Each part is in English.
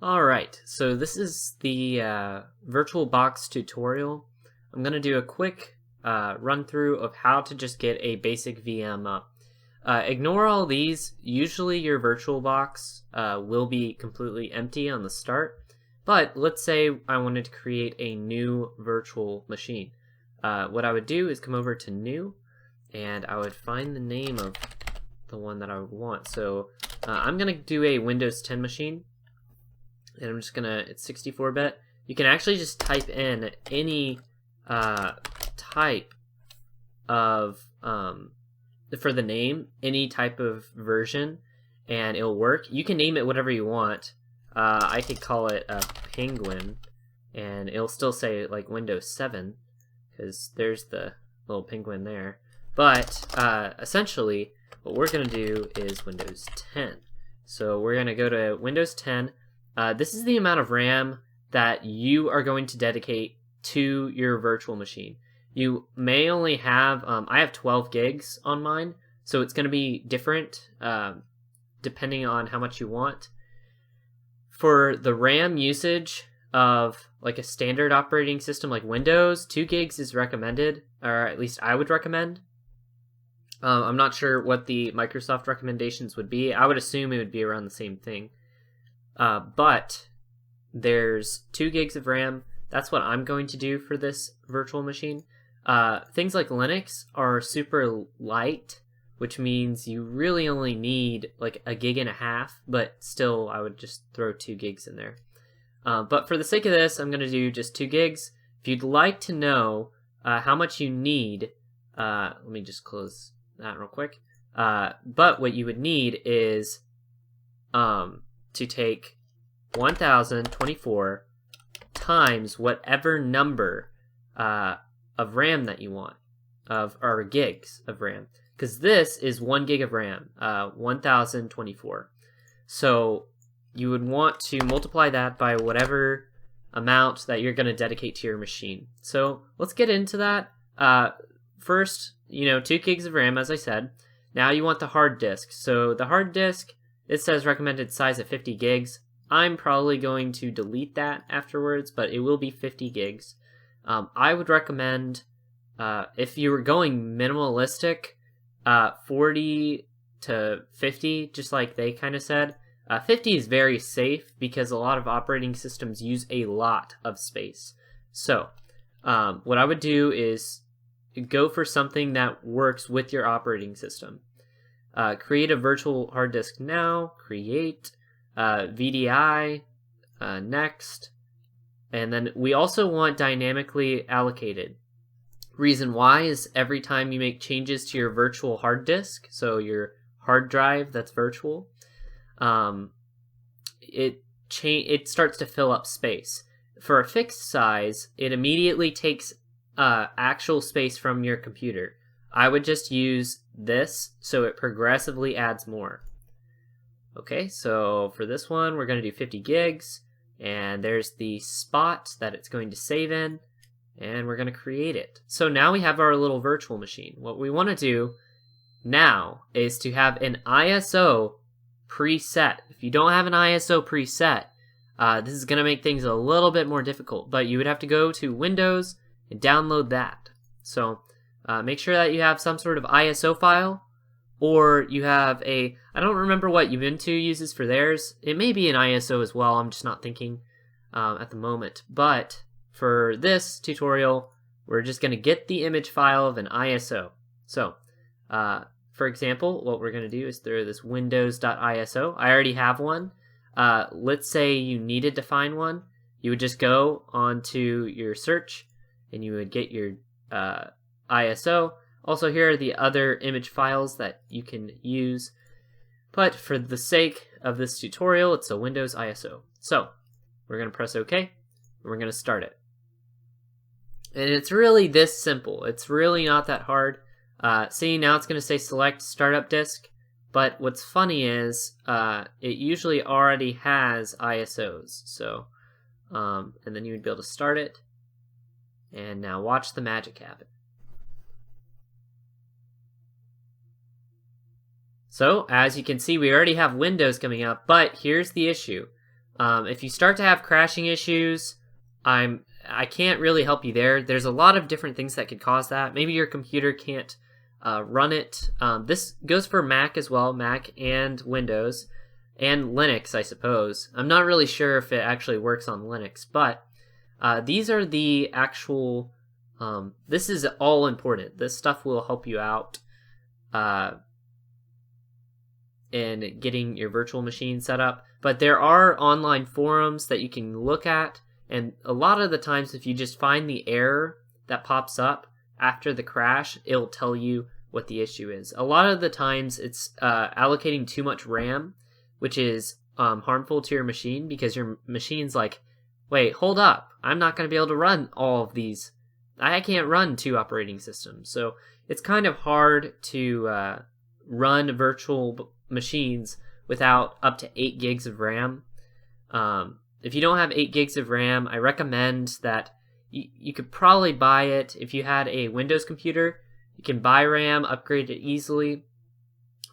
Alright, so this is the VirtualBox tutorial. I'm going to do a quick run through of how to just get a basic VM up. Ignore all these. Usually your VirtualBox will be completely empty on the start, but let's say I wanted to create a new virtual machine. What I would do is come over to New, and I would find the name of the one that I would want. So I'm going to do a Windows 10 machine. And I'm just gonna, it's 64-bit. You can actually just type in any type of, for the name, any type of version, and it'll work. You can name it whatever you want. I could call it a penguin, and it'll still say like Windows 7, because there's the little penguin there. But essentially, what we're gonna do is Windows 10. So we're gonna go to Windows 10. This is the amount of RAM that you are going to dedicate to your virtual machine. You may only have, I have 12 gigs on mine, so it's going to be different depending on how much you want. For the RAM usage of like a standard operating system like Windows, 2 gigs is recommended, or at least I would recommend. I'm not sure what the Microsoft recommendations would be. I would assume it would be around the same thing. But there's 2 gigs of RAM. That's what I'm going to do for this virtual machine. Things like Linux are super light, which means you really only need like 1.5 gigs, but still I would just throw 2 gigs in there. But for the sake of this, I'm going to do just 2 gigs. If you'd like to know how much you need, let me just close that real quick. But what you would need is to take 1024 times whatever number of RAM that you want, or gigs of RAM, because this is 1 gig of RAM, 1024. So you would want to multiply that by whatever amount that you're going to dedicate to your machine. So let's get into that. First, 2 gigs of RAM, as I said. Now you want the hard disk. So the hard disk, it says recommended size at 50 gigs. I'm probably going to delete that afterwards, but it will be 50 gigs. I would recommend, if you were going minimalistic, 40 to 50, just like they kind of said. 50 is very safe because a lot of operating systems use a lot of space. So what I would do is go for something that works with your operating system. Create a virtual hard disk now, create VDI, next, and then we also want dynamically allocated. Reason why is every time you make changes to your virtual hard disk, so your hard drive that's virtual, it starts to fill up space. For a fixed size, it immediately takes actual space from your computer. I would just use this so it progressively adds more. Okay, so for this one, we're going to do 50 gigs, and there's the spot that it's going to save in, and we're going to create it. So now we have our little virtual machine. What we want to do now is to have an ISO preset. If you don't have an ISO preset, this is going to make things a little bit more difficult, but you would have to go to Windows and download that. So make sure that you have some sort of ISO file, or you have I don't remember what Ubuntu uses for theirs. It may be an ISO as well, I'm just not thinking at the moment. But for this tutorial, we're just going to get the image file of an ISO. So, for example, what we're going to do is throw this windows.iso. I already have one. Let's say you needed to find one. You would just go onto your search, and you would get your ISO. Also, here are the other image files that you can use, but for the sake of this tutorial, it's a Windows ISO. So we're going to press OK, and we're going to start it. And it's really this simple. It's really not that hard. See, now it's going to say select startup disk, but what's funny is it usually already has ISOs. So, and then you would be able to start it, and now watch the magic happen. So, as you can see, we already have Windows coming up, but here's the issue. If you start to have crashing issues, I can't really help you there. There's a lot of different things that could cause that. Maybe your computer can't run it. This goes for Mac as well, Mac and Windows, and Linux, I suppose. I'm not really sure if it actually works on Linux, but these are the actual... this is all important. This stuff will help you out in getting your virtual machine set up. But there are online forums that you can look at, and a lot of the times if you just find the error that pops up after the crash, it'll tell you what the issue is. A lot of the times it's allocating too much RAM, which is harmful to your machine, because your machine's like, wait, hold up, I'm not going to be able to run all of these. I can't run 2 operating systems. So it's kind of hard to run virtual machines without up to 8 gigs of RAM. If you don't have 8 gigs of RAM, I recommend that you could probably buy it. If you had a Windows computer, you can buy RAM, upgrade it easily.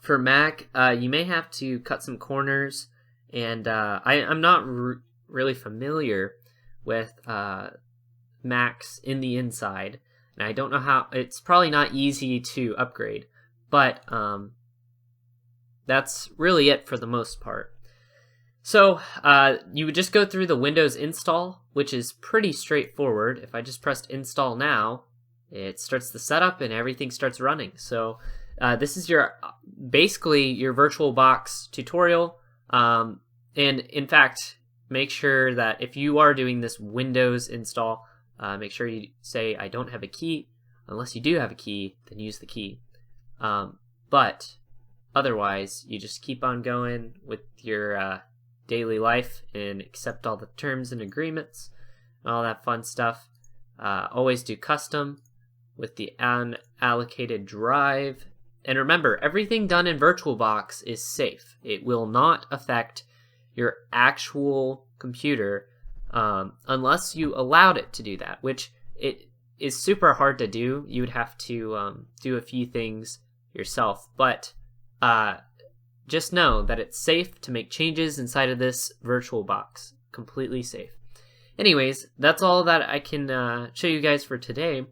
For Mac, you may have to cut some corners, and I'm not really familiar with Macs in the inside, and I don't know how. It's probably not easy to upgrade, but that's really it for the most part. So you would just go through the Windows install, which is pretty straightforward. If I just pressed install now, it starts the setup and everything starts running. So this is basically your VirtualBox tutorial. And in fact, make sure that if you are doing this Windows install, make sure you say I don't have a key. Unless you do have a key, then use the key. But otherwise, you just keep on going with your daily life and accept all the terms and agreements and all that fun stuff. Always do custom with the unallocated drive. And remember, everything done in VirtualBox is safe. It will not affect your actual computer unless you allowed it to do that, which it is super hard to do. You would have to do a few things yourself, but just know that it's safe to make changes inside of this VirtualBox. Completely safe. Anyways, that's all that I can show you guys for today.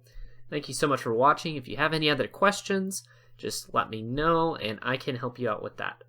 Thank you so much for watching. If you have any other questions, just let me know and I can help you out with that.